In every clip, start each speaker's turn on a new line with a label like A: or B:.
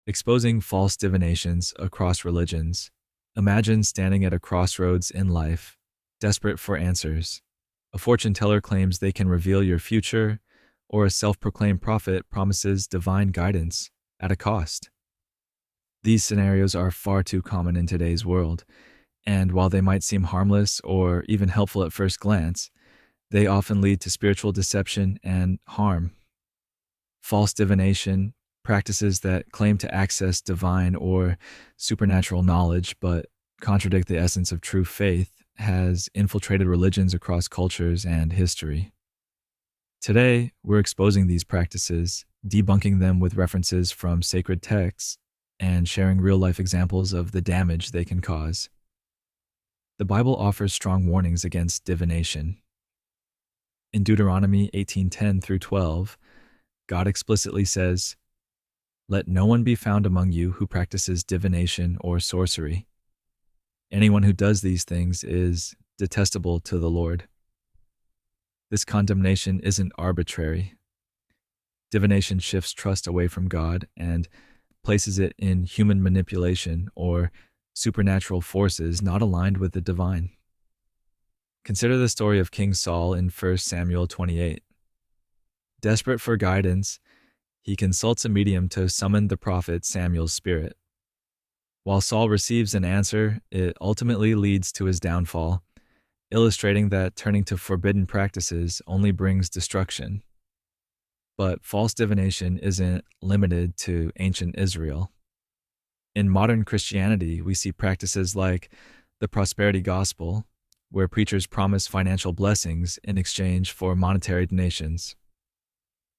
A: Exposing false divinations across religions. Imagine standing at a crossroads in life, desperate for answers. A fortune teller claims they can reveal your future, or a self proclaimed prophet promises divine guidance at a cost. These scenarios are far too common in today's world, and while they might seem harmless or even helpful at first glance, they often lead to spiritual deception and harm. False divination, practices that claim to access divine or supernatural knowledge but contradict the essence of true faith, has infiltrated religions across cultures and history. Today, we're exposing these practices, debunking them with references from sacred texts, and sharing real life examples of the damage they can cause. The Bible offers strong warnings against divination. In Deuteronomy 18:10 through 12, God explicitly says, "Let no one be found among you who practices divination or sorcery. Anyone who does these things is detestable to the Lord." This condemnation isn't arbitrary. Divination shifts trust away from God and places it in human manipulation or supernatural forces not aligned with the divine. Consider the story of King Saul in 1 Samuel 28. Desperate for guidance, he consults a medium to summon the prophet Samuel's spirit. While Saul receives an answer, it ultimately leads to his downfall, illustrating that turning to forbidden practices only brings destruction. But false divination isn't limited to ancient Israel. In modern Christianity, we see practices like the prosperity gospel, where preachers promise financial blessings in exchange for monetary donations.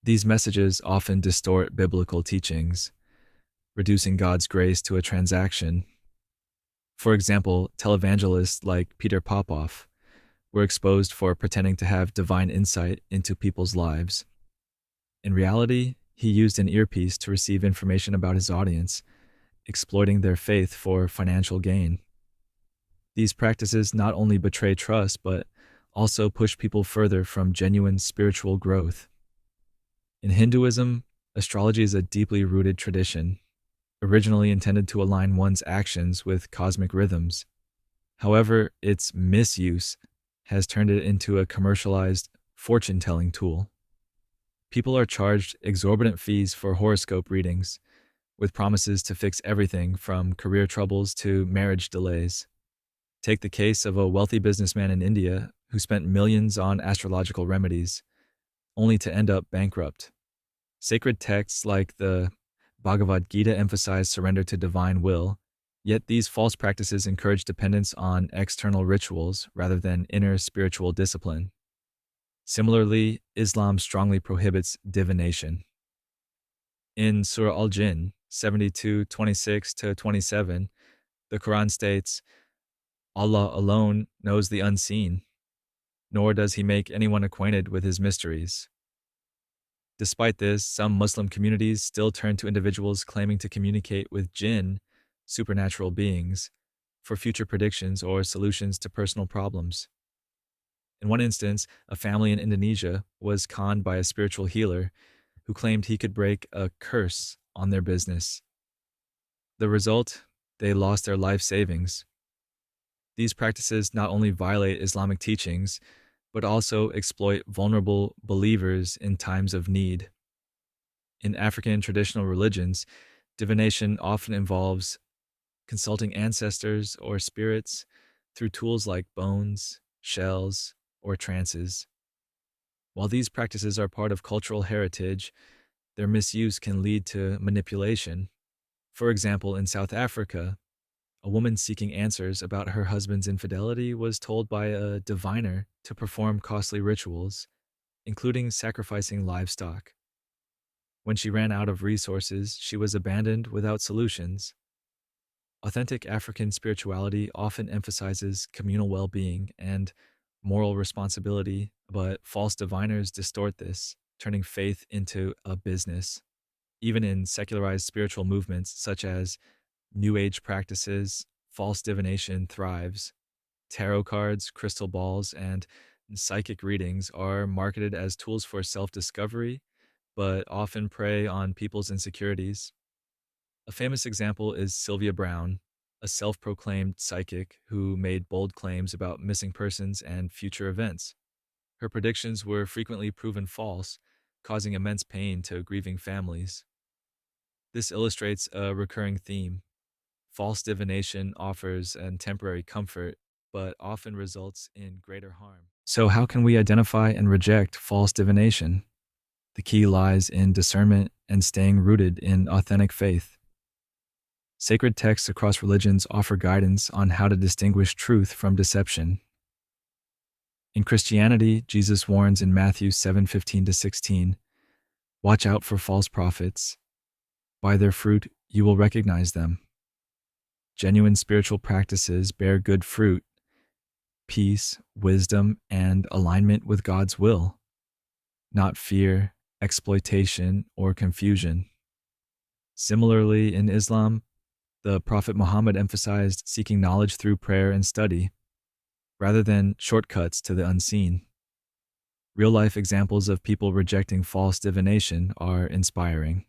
A: These messages often distort biblical teachings, reducing God's grace to a transaction. For example, televangelists like Peter Popoff were exposed for pretending to have divine insight into people's lives. In reality, he used an earpiece to receive information about his audience, exploiting their faith for financial gain. These practices not only betray trust, but also push people further from genuine spiritual growth. In Hinduism, astrology is a deeply rooted tradition, originally intended to align one's actions with cosmic rhythms. However, its misuse has turned it into a commercialized fortune-telling tool. People are charged exorbitant fees for horoscope readings, with promises to fix everything from career troubles to marriage delays. Take the case of a wealthy businessman in India who spent millions on astrological remedies, only to end up bankrupt. Sacred texts like the Bhagavad Gita emphasize surrender to divine will, yet these false practices encourage dependence on external rituals rather than inner spiritual discipline. Similarly, Islam strongly prohibits divination. In Surah Al-Jinn 72:26-27, the Quran states, "Allah alone knows the unseen, nor does he make anyone acquainted with his mysteries." Despite this, some Muslim communities still turn to individuals claiming to communicate with jinn, supernatural beings, for future predictions or solutions to personal problems. In one instance, a family in Indonesia was conned by a spiritual healer who claimed he could break a curse on their business. The result? They lost their life savings. These practices not only violate Islamic teachings, but also exploit vulnerable believers in times of need. In African traditional religions, divination often involves consulting ancestors or spirits through tools like bones, shells, or trances. While these practices are part of cultural heritage, their misuse can lead to manipulation. For example, in South Africa, a woman seeking answers about her husband's infidelity was told by a diviner to perform costly rituals, including sacrificing livestock. When she ran out of resources, she was abandoned without solutions. Authentic African spirituality often emphasizes communal well-being and moral responsibility, but false diviners distort this, turning faith into a business. Even in secularized spiritual movements such as New Age practices, false divination thrives. Tarot cards, crystal balls, and psychic readings are marketed as tools for self-discovery, but often prey on people's insecurities. A famous example is Sylvia Browne, a self proclaimed psychic who made bold claims about missing persons and future events. Her predictions were frequently proven false, causing immense pain to grieving families. This illustrates a recurring theme. False divination offers a temporary comfort, but often results in greater harm. So, how can we identify and reject false divination? The key lies in discernment and staying rooted in authentic faith. Sacred texts across religions offer guidance on how to distinguish truth from deception. In Christianity, Jesus warns in Matthew 7:15-16, "Watch out for false prophets. By their fruit you will recognize them." Genuine spiritual practices bear good fruit: peace, wisdom, and alignment with God's will, not fear, exploitation, or confusion. Similarly, in Islam, the Prophet Muhammad emphasized seeking knowledge through prayer and study, rather than shortcuts to the unseen. Real-life examples of people rejecting false divination are inspiring.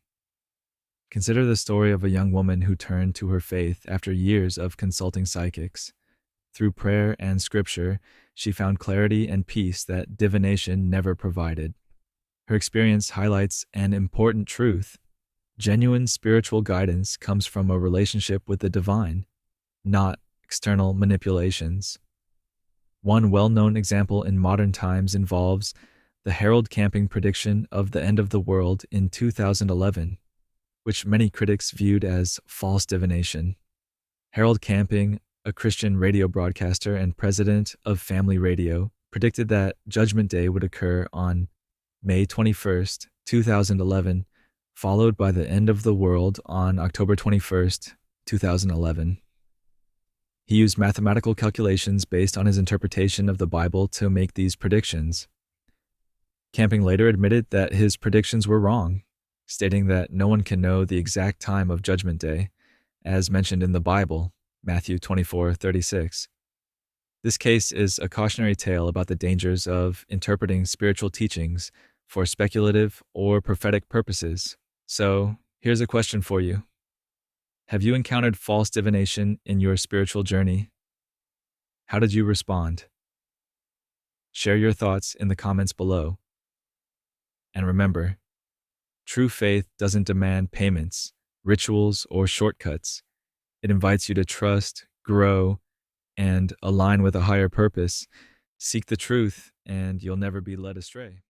A: Consider the story of a young woman who turned to her faith after years of consulting psychics. Through prayer and scripture, she found clarity and peace that divination never provided. Her experience highlights an important truth. Genuine spiritual guidance comes from a relationship with the divine, not external manipulations. One well-known example in modern times involves the Harold Camping prediction of the end of the world in 2011, which many critics viewed as false divination. Harold Camping, a Christian radio broadcaster and president of Family Radio, predicted that Judgment Day would occur on May 21st, 2011, followed by the end of the world on October 21st, 2011. He used mathematical calculations based on his interpretation of the Bible to make these predictions. Camping later admitted that his predictions were wrong, stating that no one can know the exact time of Judgment Day, as mentioned in the Bible, Matthew 24:36. This case is a cautionary tale about the dangers of interpreting spiritual teachings for speculative or prophetic purposes. So, here's a question for you. Have you encountered false divination in your spiritual journey? How did you respond? Share your thoughts in the comments below. And remember, true faith doesn't demand payments, rituals, or shortcuts. It invites you to trust, grow, and align with a higher purpose. Seek the truth, and you'll never be led astray.